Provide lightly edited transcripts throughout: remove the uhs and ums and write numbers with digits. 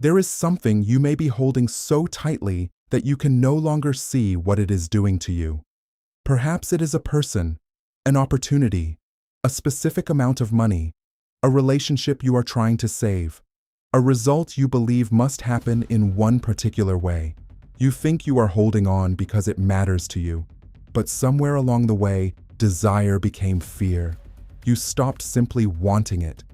There is something you may be holding so tightly that you can no longer see what it is doing to you. Perhaps it is a person, an opportunity, a specific amount of money, a relationship you are trying to save, a result you believe must happen in one particular way. You think you are holding on because it matters to you, but somewhere along the way, desire became fear. You stopped simply wanting it.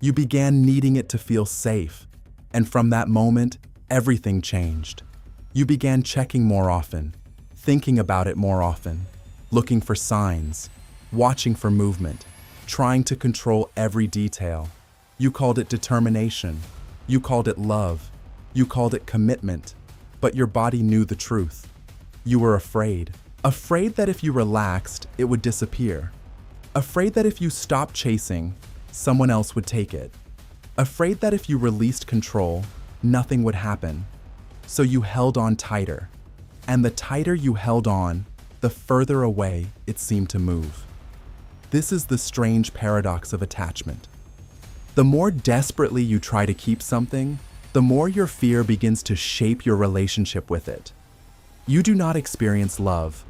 You began needing it to feel safe. And from that moment, everything changed. You began checking more often, thinking about it more often, looking for signs, watching for movement, trying to control every detail. You called it determination. You called it love. You called it commitment. But your body knew the truth. You were afraid. Afraid that if you relaxed, it would disappear. Afraid that if you stopped chasing, someone else would take it. Afraid that if you released control, nothing would happen. So you held on tighter. And the tighter you held on, the further away it seemed to move. This is the strange paradox of attachment. The more desperately you try to keep something, the more your fear begins to shape your relationship with it. You do not experience love.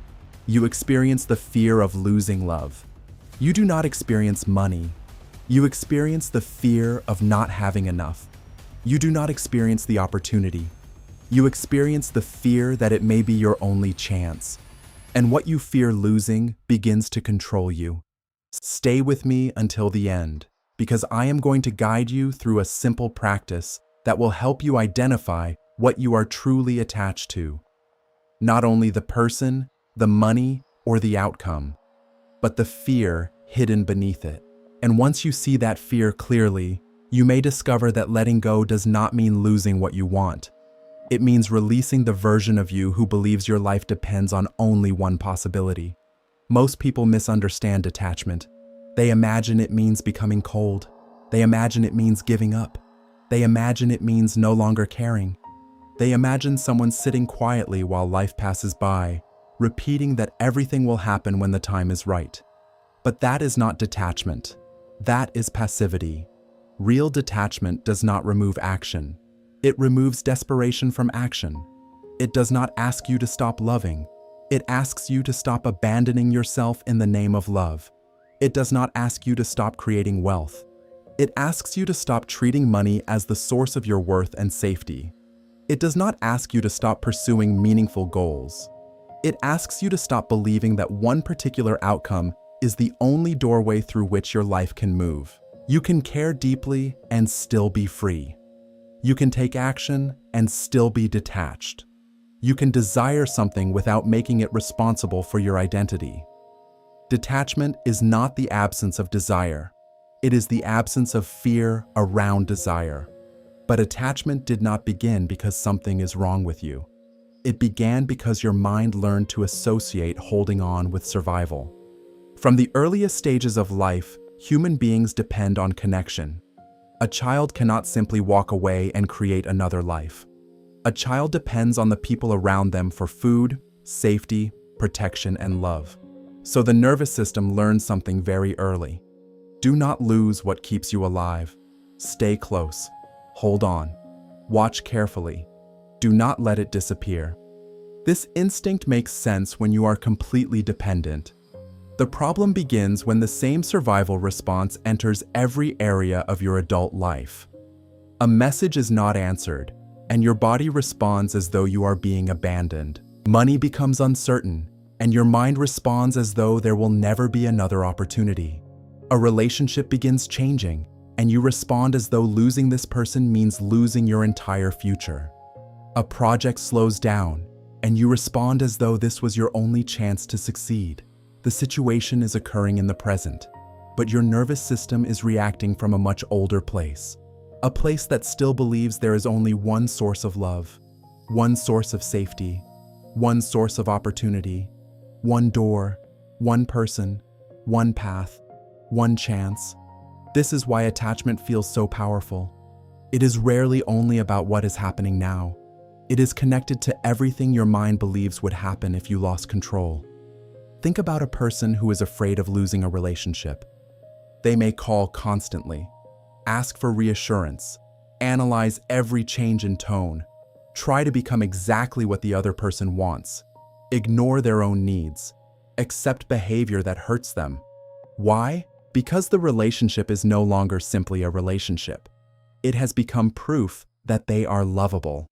You experience the fear of losing love. You do not experience money. You experience the fear of not having enough. You do not experience the opportunity. You experience the fear that it may be your only chance. And what you fear losing begins to control you. Stay with me until the end, because I am going to guide you through a simple practice that will help you identify what you are truly attached to. Not only the person, the money, or the outcome, but the fear hidden beneath it. And once you see that fear clearly, you may discover that letting go does not mean losing what you want. It means releasing the version of you who believes your life depends on only one possibility. Most people misunderstand detachment. They imagine it means becoming cold. They imagine it means giving up. They imagine it means no longer caring. They imagine someone sitting quietly while life passes by, repeating that everything will happen when the time is right. But that is not detachment. That is passivity. Real detachment does not remove action. It removes desperation from action. It does not ask you to stop loving. It asks you to stop abandoning yourself in the name of love. It does not ask you to stop creating wealth. It asks you to stop treating money as the source of your worth and safety. It does not ask you to stop pursuing meaningful goals. It asks you to stop believing that one particular outcome is the only doorway through which your life can move. You can care deeply and still be free. You can take action and still be detached. You can desire something without making it responsible for your identity. Detachment is not the absence of desire. It is the absence of fear around desire. But attachment did not begin because something is wrong with you. It began because your mind learned to associate holding on with survival. From the earliest stages of life, human beings depend on connection. A child cannot simply walk away and create another life. A child depends on the people around them for food, safety, protection, and love. So the nervous system learns something very early. Do not lose what keeps you alive. Stay close. Hold on. Watch carefully. Do not let it disappear. This instinct makes sense when you are completely dependent. The problem begins when the same survival response enters every area of your adult life. A message is not answered, and your body responds as though you are being abandoned. Money becomes uncertain, and your mind responds as though there will never be another opportunity. A relationship begins changing, and you respond as though losing this person means losing your entire future. A project slows down, and you respond as though this was your only chance to succeed. The situation is occurring in the present, but your nervous system is reacting from a much older place. A place that still believes there is only one source of love, one source of safety, one source of opportunity, one door, one person, one path, one chance. This is why attachment feels so powerful. It is rarely only about what is happening now. It is connected to everything your mind believes would happen if you lost control. Think about a person who is afraid of losing a relationship. They may call constantly, ask for reassurance, Analyze every change in tone. Try to become exactly what the other person wants. Ignore their own needs. Accept behavior that hurts them. Why? Because the relationship is no longer simply a relationship. It has become proof that they are lovable.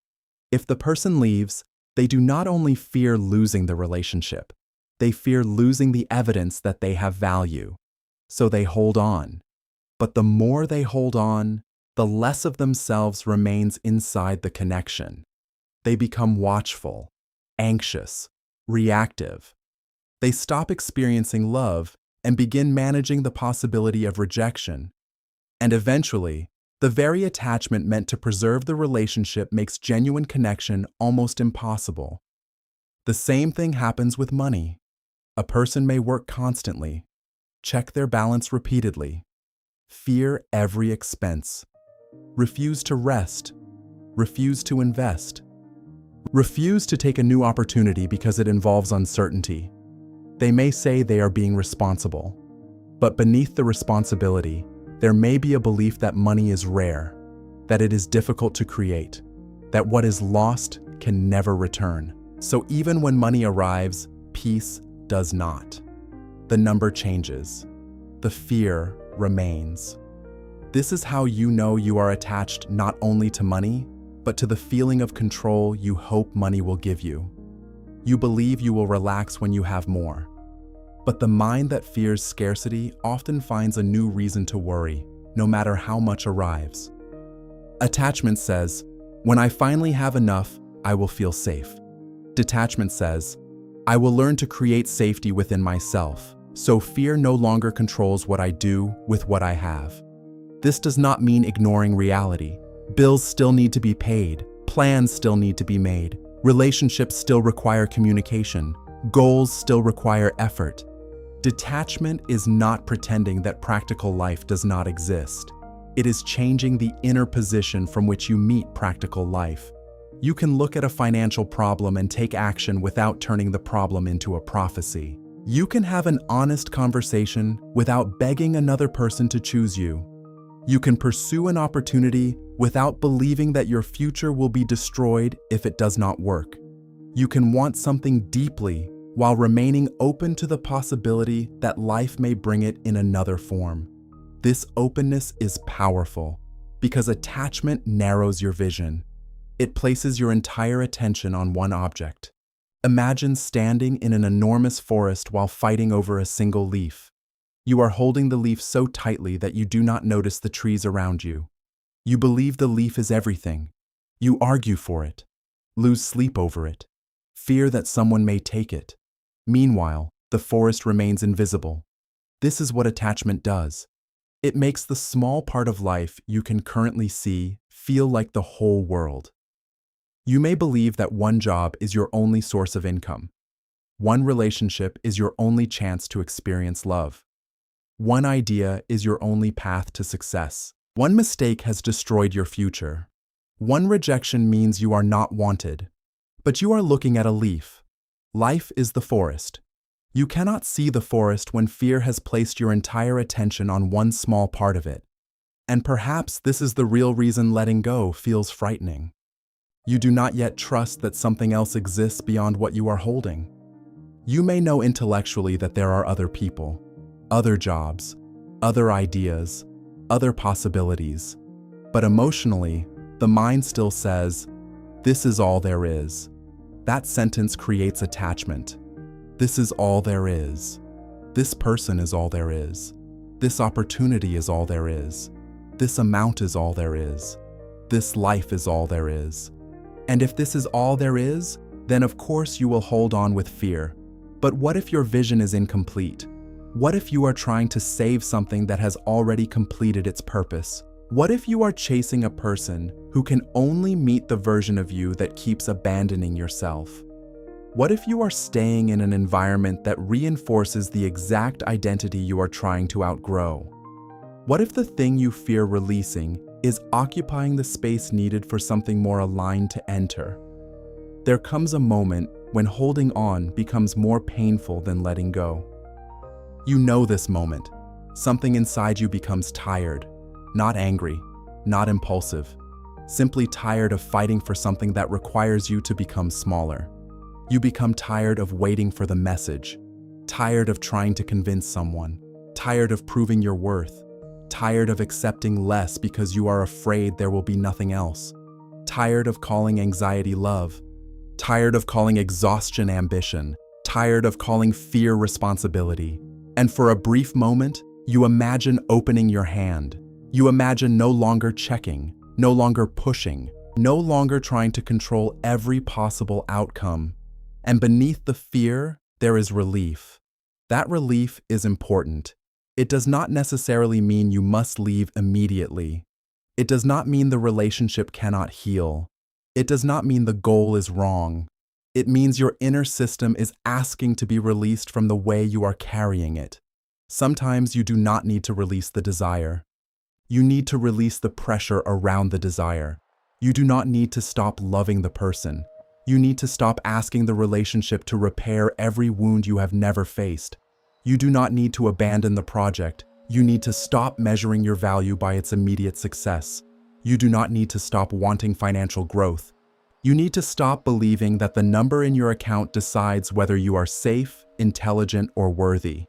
If the person leaves, they do not only fear losing the relationship, they fear losing the evidence that they have value. So they hold on. But the more they hold on, the less of themselves remains inside the connection. They become watchful, anxious, reactive. They stop experiencing love and begin managing the possibility of rejection. And eventually, the very attachment meant to preserve the relationship makes genuine connection almost impossible. The same thing happens with money. A person may work constantly, check their balance repeatedly, fear every expense, refuse to rest, refuse to invest, refuse to take a new opportunity because it involves uncertainty. They may say they are being responsible, but beneath the responsibility, there may be a belief that money is rare, that it is difficult to create, that what is lost can never return. So even when money arrives, peace does not. The number changes. The fear remains. This is how you know you are attached not only to money, but to the feeling of control you hope money will give you. You believe you will relax when you have more. But the mind that fears scarcity often finds a new reason to worry, no matter how much arrives. Attachment says, when I finally have enough, I will feel safe. Detachment says, I will learn to create safety within myself, so fear no longer controls what I do with what I have. This does not mean ignoring reality. Bills still need to be paid, plans still need to be made, relationships still require communication, goals still require effort. Detachment is not pretending that practical life does not exist. It is changing the inner position from which you meet practical life. You can look at a financial problem and take action without turning the problem into a prophecy. You can have an honest conversation without begging another person to choose you. You can pursue an opportunity without believing that your future will be destroyed if it does not work. You can want something deeply while remaining open to the possibility that life may bring it in another form. This openness is powerful because attachment narrows your vision. It places your entire attention on one object. Imagine standing in an enormous forest while fighting over a single leaf. You are holding the leaf so tightly that you do not notice the trees around you. You believe the leaf is everything. You argue for it, lose sleep over it, fear that someone may take it. Meanwhile, the forest remains invisible. This is what attachment does. It makes the small part of life you can currently see feel like the whole world. You may believe that one job is your only source of income. One relationship is your only chance to experience love. One idea is your only path to success. One mistake has destroyed your future. One rejection means you are not wanted. But you are looking at a leaf. Life is the forest. You cannot see the forest when fear has placed your entire attention on one small part of it. And perhaps this is the real reason letting go feels frightening. You do not yet trust that something else exists beyond what you are holding. You may know intellectually that there are other people, other jobs, other ideas, other possibilities. But emotionally, the mind still says, "This is all there is." That sentence creates attachment. This is all there is. This person is all there is. This opportunity is all there is. This amount is all there is. This life is all there is. And if this is all there is, then of course you will hold on with fear. But what if your vision is incomplete? What if you are trying to save something that has already completed its purpose? What if you are chasing a person who can only meet the version of you that keeps abandoning yourself? What if you are staying in an environment that reinforces the exact identity you are trying to outgrow? What if the thing you fear releasing is occupying the space needed for something more aligned to enter? There comes a moment when holding on becomes more painful than letting go. You know this moment. Something inside you becomes tired, not angry, not impulsive, simply tired of fighting for something that requires you to become smaller. You become tired of waiting for the message, tired of trying to convince someone, tired of proving your worth, tired of accepting less because you are afraid there will be nothing else, tired of calling anxiety love, tired of calling exhaustion ambition, tired of calling fear responsibility. And for a brief moment, you imagine opening your hand. You imagine no longer checking, no longer pushing, no longer trying to control every possible outcome. And beneath the fear, there is relief. That relief is important. It does not necessarily mean you must leave immediately. It does not mean the relationship cannot heal. It does not mean the goal is wrong. It means your inner system is asking to be released from the way you are carrying it. Sometimes you do not need to release the desire. You need to release the pressure around the desire. You do not need to stop loving the person. You need to stop asking the relationship to repair every wound you have never faced. You do not need to abandon the project. You need to stop measuring your value by its immediate success. You do not need to stop wanting financial growth. You need to stop believing that the number in your account decides whether you are safe, intelligent, or worthy.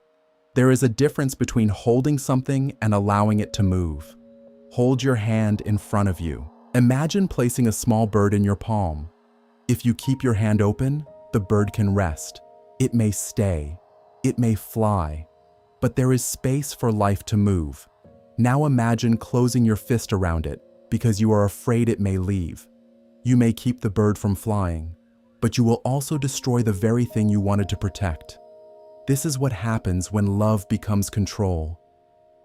There is a difference between holding something and allowing it to move. Hold your hand in front of you. Imagine placing a small bird in your palm. If you keep your hand open, the bird can rest. It may stay. It may fly. But there is space for life to move. Now imagine closing your fist around it because you are afraid it may leave. You may keep the bird from flying, but you will also destroy the very thing you wanted to protect. This is what happens when love becomes control,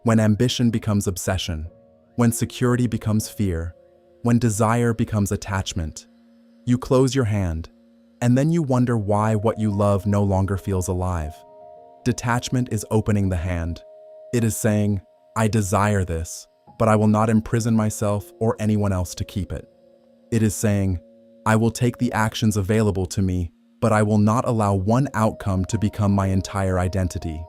when ambition becomes obsession, when security becomes fear, when desire becomes attachment. You close your hand, and then you wonder why what you love no longer feels alive. Detachment is opening the hand. It is saying, I desire this, but I will not imprison myself or anyone else to keep it. It is saying, I will take the actions available to me, but I will not allow one outcome to become my entire identity.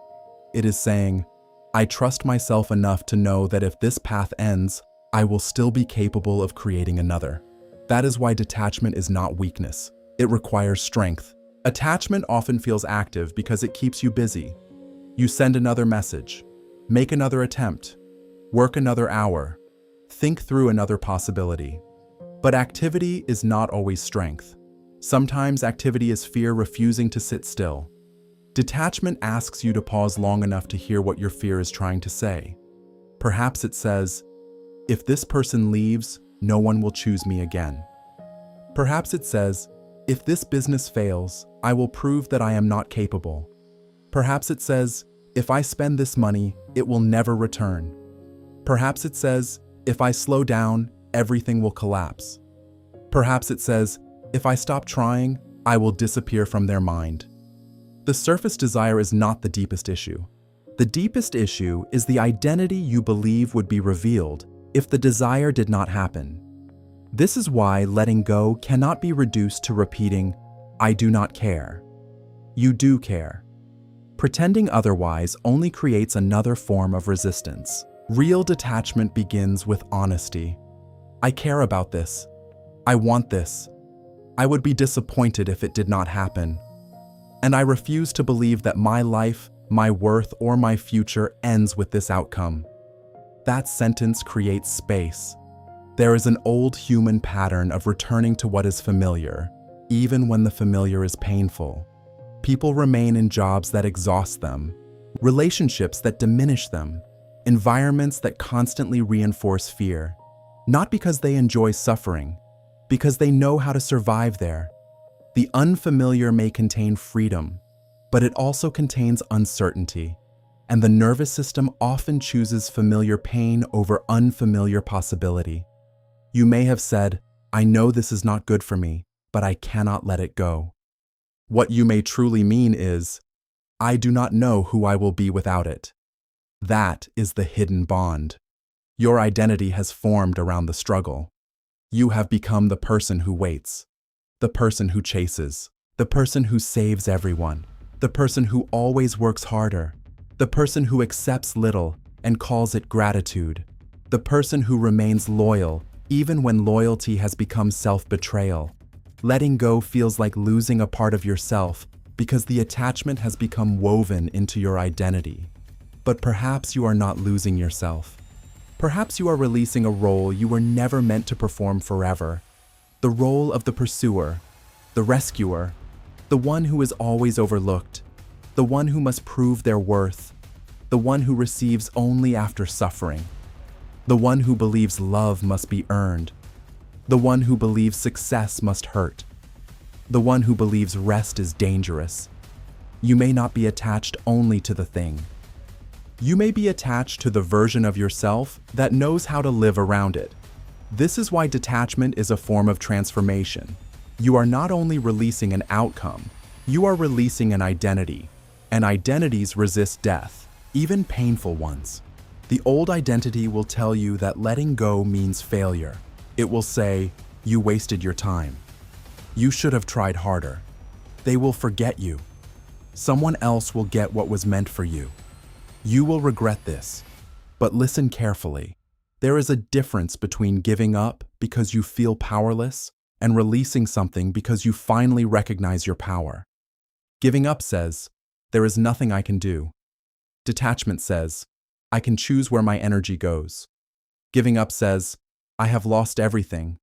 It is saying, I trust myself enough to know that if this path ends, I will still be capable of creating another. That is why detachment is not weakness. It requires strength. Attachment often feels active because it keeps you busy. You send another message, make another attempt, work another hour, think through another possibility. But activity is not always strength. Sometimes activity is fear refusing to sit still. Detachment asks you to pause long enough to hear what your fear is trying to say. Perhaps it says, if this person leaves, no one will choose me again. Perhaps it says, if this business fails, I will prove that I am not capable. Perhaps it says, if I spend this money, it will never return. Perhaps it says, if I slow down, everything will collapse. Perhaps it says, if I stop trying, I will disappear from their mind. The surface desire is not the deepest issue. The deepest issue is the identity you believe would be revealed if the desire did not happen. This is why letting go cannot be reduced to repeating, I do not care. You do care. Pretending otherwise only creates another form of resistance. Real detachment begins with honesty. I care about this. I want this. I would be disappointed if it did not happen. And I refuse to believe that my life, my worth, or my future ends with this outcome. That sentence creates space. There is an old human pattern of returning to what is familiar, even when the familiar is painful. People remain in jobs that exhaust them, relationships that diminish them, environments that constantly reinforce fear, not because they enjoy suffering, because they know how to survive there. The unfamiliar may contain freedom, but it also contains uncertainty, and the nervous system often chooses familiar pain over unfamiliar possibility. You may have said, I know this is not good for me, but I cannot let it go. What you may truly mean is, I do not know who I will be without it. That is the hidden bond. Your identity has formed around the struggle. You have become the person who waits, the person who chases, the person who saves everyone, the person who always works harder, the person who accepts little and calls it gratitude, the person who remains loyal Even when loyalty has become self-betrayal, letting go feels like losing a part of yourself because the attachment has become woven into your identity. But perhaps you are not losing yourself. Perhaps you are releasing a role you were never meant to perform forever. The role of the pursuer, the rescuer, the one who is always overlooked, the one who must prove their worth, the one who receives only after suffering, the one who believes love must be earned, the one who believes success must hurt, the one who believes rest is dangerous. You may not be attached only to the thing. You may be attached to the version of yourself that knows how to live around it. This is why detachment is a form of transformation. You are not only releasing an outcome, you are releasing an identity. And identities resist death, even painful ones. The old identity will tell you that letting go means failure. It will say, you wasted your time. You should have tried harder. They will forget you. Someone else will get what was meant for you. You will regret this. But listen carefully. There is a difference between giving up because you feel powerless and releasing something because you finally recognize your power. Giving up says, there is nothing I can do. Detachment says, I can choose where my energy goes. Giving up says, I have lost everything.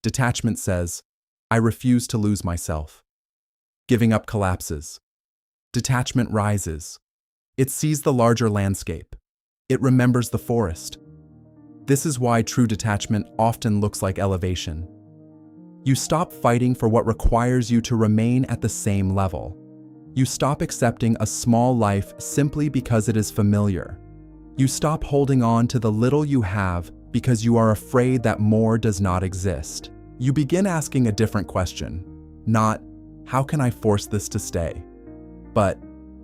Detachment says, I refuse to lose myself. Giving up collapses. Detachment rises. It sees the larger landscape. It remembers the forest. This is why true detachment often looks like elevation. You stop fighting for what requires you to remain at the same level. You stop accepting a small life simply because it is familiar. You stop holding on to the little you have because you are afraid that more does not exist. You begin asking a different question. Not, how can I force this to stay? But,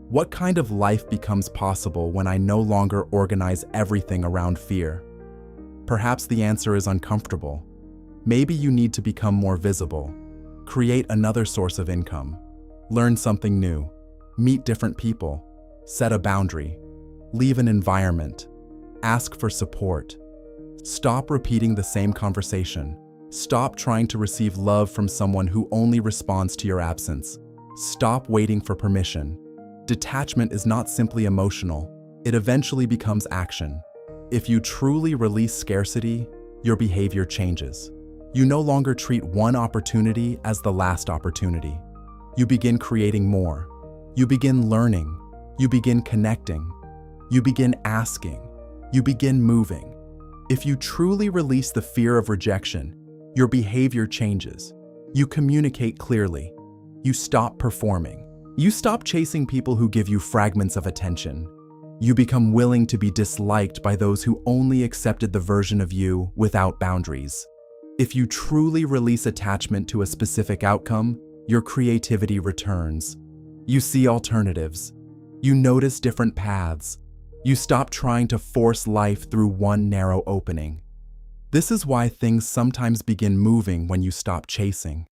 what kind of life becomes possible when I no longer organize everything around fear? Perhaps the answer is uncomfortable. Maybe you need to become more visible, create another source of income, learn something new, meet different people, set a boundary, leave an environment, ask for support. Stop repeating the same conversation. Stop trying to receive love from someone who only responds to your absence. Stop waiting for permission. Detachment is not simply emotional. It eventually becomes action. If you truly release scarcity, your behavior changes. You no longer treat one opportunity as the last opportunity. You begin creating more. You begin learning. You begin connecting. You begin asking. You begin moving. If you truly release the fear of rejection, your behavior changes. You communicate clearly. You stop performing. You stop chasing people who give you fragments of attention. You become willing to be disliked by those who only accepted the version of you without boundaries. If you truly release attachment to a specific outcome, your creativity returns. You see alternatives. You notice different paths. You stop trying to force life through one narrow opening. This is why things sometimes begin moving when you stop chasing.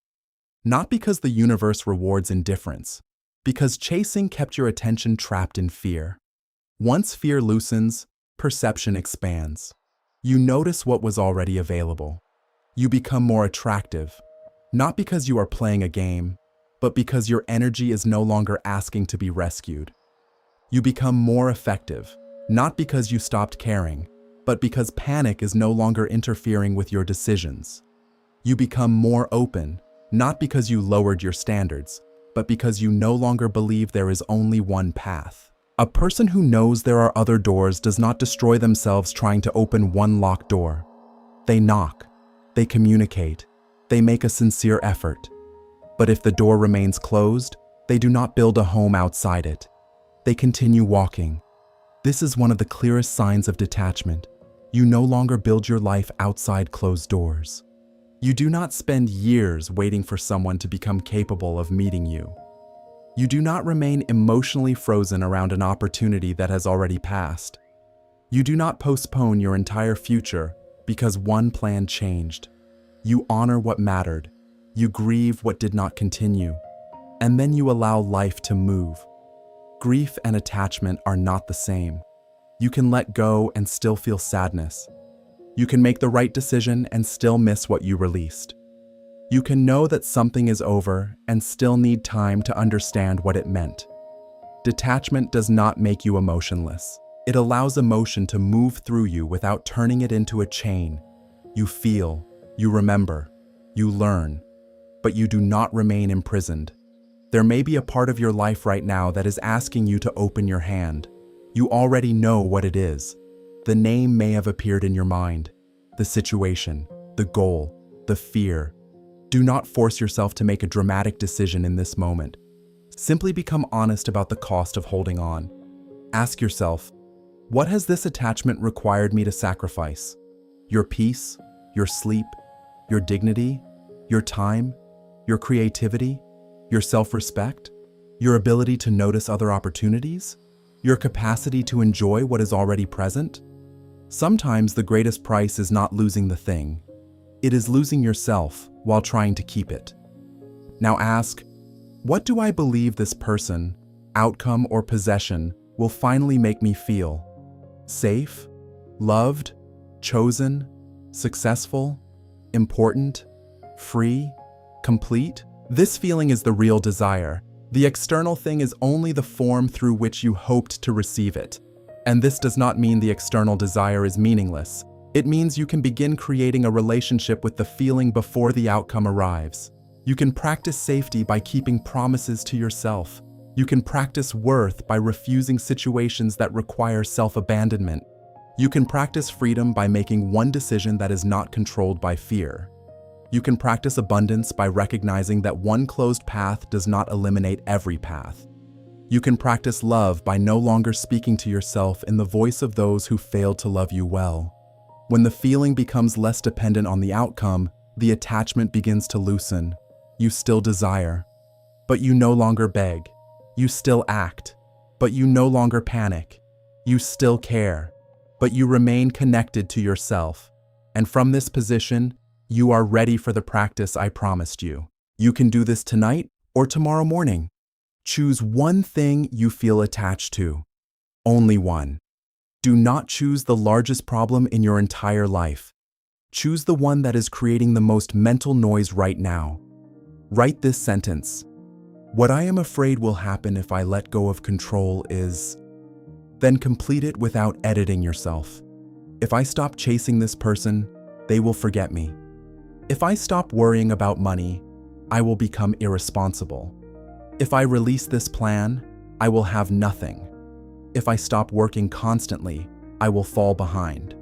Not because the universe rewards indifference, because chasing kept your attention trapped in fear. Once fear loosens, perception expands. You notice what was already available. You become more attractive, not because you are playing a game, but because your energy is no longer asking to be rescued. You become more effective, not because you stopped caring, but because panic is no longer interfering with your decisions. You become more open, not because you lowered your standards, but because you no longer believe there is only one path. A person who knows there are other doors does not destroy themselves trying to open one locked door. They knock, they communicate, they make a sincere effort. But if the door remains closed, they do not build a home outside it. They continue walking. This is one of the clearest signs of detachment. You no longer build your life outside closed doors. You do not spend years waiting for someone to become capable of meeting you. You do not remain emotionally frozen around an opportunity that has already passed. You do not postpone your entire future because one plan changed. You honor what mattered. You grieve what did not continue. And then you allow life to move. Grief and attachment are not the same. You can let go and still feel sadness. You can make the right decision and still miss what you released. You can know that something is over and still need time to understand what it meant. Detachment does not make you emotionless. It allows emotion to move through you without turning it into a chain. You feel, you remember, you learn, but you do not remain imprisoned. There may be a part of your life right now that is asking you to open your hand. You already know what it is. The name may have appeared in your mind, the situation, the goal, the fear. Do not force yourself to make a dramatic decision in this moment. Simply become honest about the cost of holding on. Ask yourself, what has this attachment required me to sacrifice? Your peace, your sleep, your dignity, your time, your creativity, your self-respect, your ability to notice other opportunities, your capacity to enjoy what is already present? Sometimes the greatest price is not losing the thing. It is losing yourself while trying to keep it. Now ask, what do I believe this person, outcome, or possession will finally make me feel? Safe? Loved? Chosen? Successful? Important? Free? Complete? This feeling is the real desire. The external thing is only the form through which you hoped to receive it. And this does not mean the external desire is meaningless. It means you can begin creating a relationship with the feeling before the outcome arrives. You can practice safety by keeping promises to yourself. You can practice worth by refusing situations that require self-abandonment. You can practice freedom by making one decision that is not controlled by fear. You can practice abundance by recognizing that one closed path does not eliminate every path. You can practice love by no longer speaking to yourself in the voice of those who failed to love you well. When the feeling becomes less dependent on the outcome, the attachment begins to loosen. You still desire, but you no longer beg. You still act, but you no longer panic. You still care, but you remain connected to yourself. And from this position, you are ready for the practice I promised you. You can do this tonight or tomorrow morning. Choose one thing you feel attached to. Only one. Do not choose the largest problem in your entire life. Choose the one that is creating the most mental noise right now. Write this sentence. What I am afraid will happen if I let go of control is... Then complete it without editing yourself. If I stop chasing this person, they will forget me. If I stop worrying about money, I will become irresponsible. If I release this plan, I will have nothing. If I stop working constantly, I will fall behind.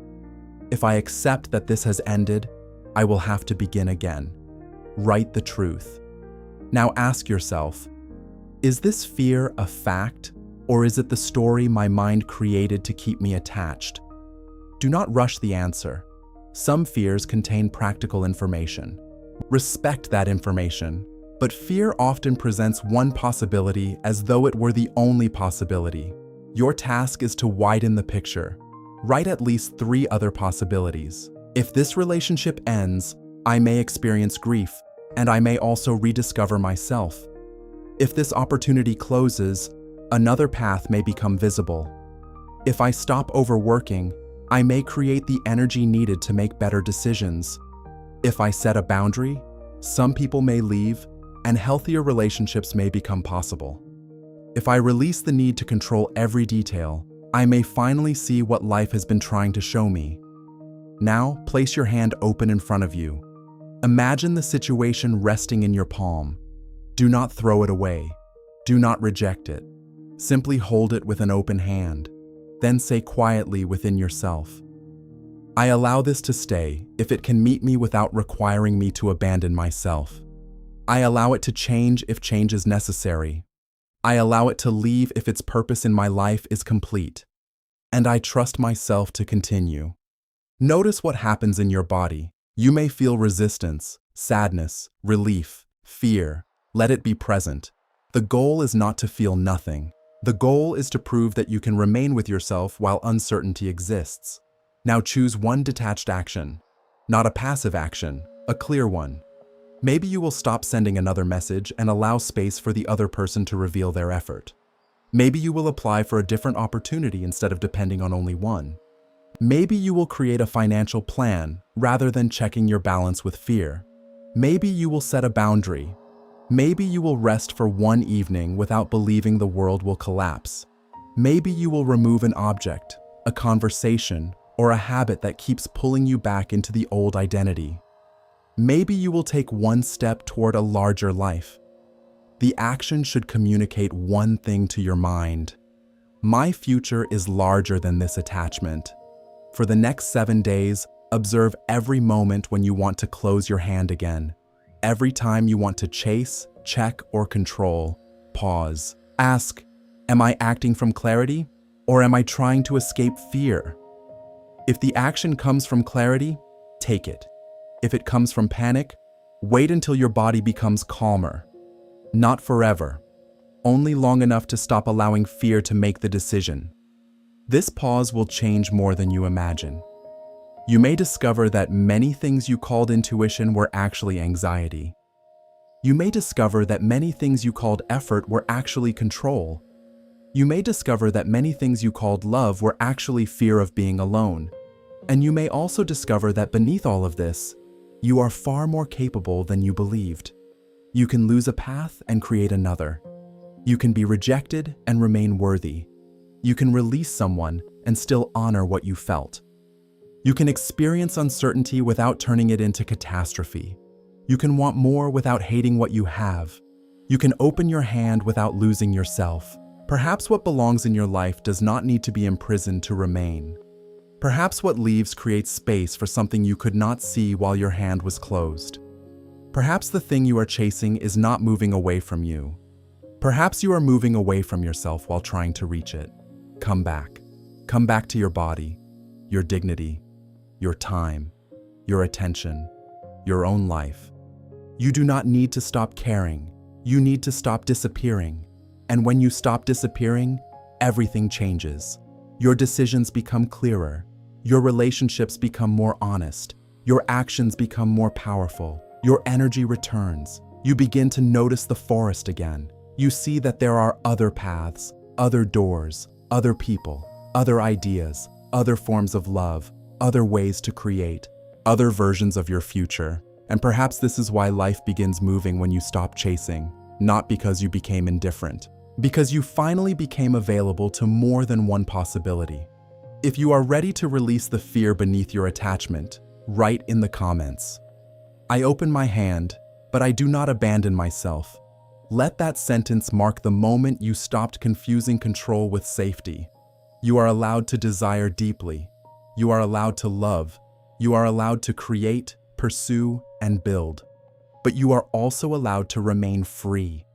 If I accept that this has ended, I will have to begin again. Write the truth. Now ask yourself, is this fear a fact, or is it the story my mind created to keep me attached? Do not rush the answer. Some fears contain practical information. Respect that information, but fear often presents one possibility as though it were the only possibility. Your task is to widen the picture. Write at least 3 other possibilities. If this relationship ends, I may experience grief, and I may also rediscover myself. If this opportunity closes, another path may become visible. If I stop overworking, I may create the energy needed to make better decisions. If I set a boundary, some people may leave, and healthier relationships may become possible. If I release the need to control every detail, I may finally see what life has been trying to show me. Now, place your hand open in front of you. Imagine the situation resting in your palm. Do not throw it away. Do not reject it. Simply hold it with an open hand. Then say quietly within yourself, I allow this to stay if it can meet me without requiring me to abandon myself. I allow it to change if change is necessary. I allow it to leave if its purpose in my life is complete. And I trust myself to continue. Notice what happens in your body. You may feel resistance, sadness, relief, fear. Let it be present. The goal is not to feel nothing. The goal is to prove that you can remain with yourself while uncertainty exists. Now choose one detached action, not a passive action, a clear one. Maybe you will stop sending another message and allow space for the other person to reveal their effort. Maybe you will apply for a different opportunity instead of depending on only one. Maybe you will create a financial plan rather than checking your balance with fear. Maybe you will set a boundary. Maybe you will rest for one evening without believing the world will collapse. Maybe you will remove an object, a conversation, or a habit that keeps pulling you back into the old identity. Maybe you will take one step toward a larger life. The action should communicate one thing to your mind. My future is larger than this attachment. For the next 7 days, observe every moment when you want to close your hand again. Every time you want to chase, check, or control, pause. Ask, am I acting from clarity, or am I trying to escape fear? If the action comes from clarity, take it. If it comes from panic, wait until your body becomes calmer. Not forever, only long enough to stop allowing fear to make the decision. This pause will change more than you imagine. You may discover that many things you called intuition were actually anxiety. You may discover that many things you called effort were actually control. You may discover that many things you called love were actually fear of being alone. And you may also discover that beneath all of this, you are far more capable than you believed. You can lose a path and create another. You can be rejected and remain worthy. You can release someone and still honor what you felt. You can experience uncertainty without turning it into catastrophe. You can want more without hating what you have. You can open your hand without losing yourself. Perhaps what belongs in your life does not need to be imprisoned to remain. Perhaps what leaves creates space for something you could not see while your hand was closed. Perhaps the thing you are chasing is not moving away from you. Perhaps you are moving away from yourself while trying to reach it. Come back. Come back to your body, your dignity, your time, your attention, your own life. You do not need to stop caring. You need to stop disappearing. And when you stop disappearing, everything changes. Your decisions become clearer. Your relationships become more honest. Your actions become more powerful. Your energy returns. You begin to notice the forest again. You see that there are other paths, other doors, other people, other ideas, other forms of love, other ways to create, other versions of your future. And perhaps this is why life begins moving when you stop chasing, not because you became indifferent, because you finally became available to more than one possibility. If you are ready to release the fear beneath your attachment, write in the comments. I open my hand, but I do not abandon myself. Let that sentence mark the moment you stopped confusing control with safety. You are allowed to desire deeply. You are allowed to love. You are allowed to create, pursue, and build. But you are also allowed to remain free.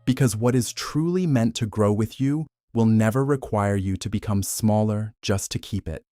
Because what is truly meant to grow with you will never require you to become smaller just to keep it.